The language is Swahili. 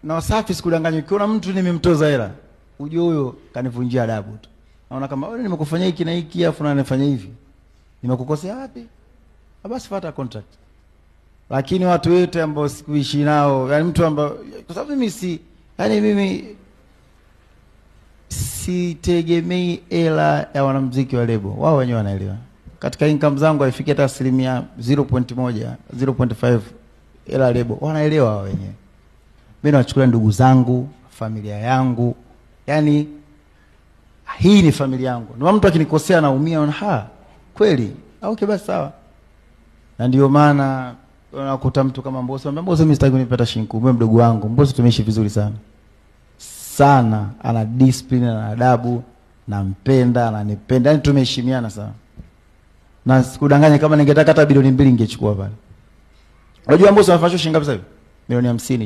na Wasafi sikudanganywa, ukiona mtu nimemtoza hela, ujue huyo kanivunjia adabu tu. Naona kama wewe nimekufanyia hiki na hiki afu na nifanya hivi, nimekukosea wapi? Basi fuata contract. Lakini watu wote ambao sikuishi nao, yani mtu ambao, kwa sababu mimi sitegemei hela ya wanamuziki wa lebo. Wao wenyewe wanaelewa. Katika income zangu haifikia hata 0.1, 0.5 hela lebo. Wanaelewa wao wenyewe. Mimi nawachukulia ndugu zangu, familia yangu. Yani hii ni familia yangu. Ni mtu akinikosea naumia, na kweli. Okay, basi sawa. Na ndio maana unakuta mtu kama Mbosso, Mbosso mimi sitaki kunipata shinku, mimi mdogo wangu. Mbosso tumeishi vizuri sana, ana discipline, ana adabu, nampenda, ananipenda, yani tumeheshimiana sana. Na sikudanganya, kama ningetaka hata bilioni 2 ningechukua pale. Unajua Mbosso anafanya shilingi ngapi sasa hivi? Milioni 50.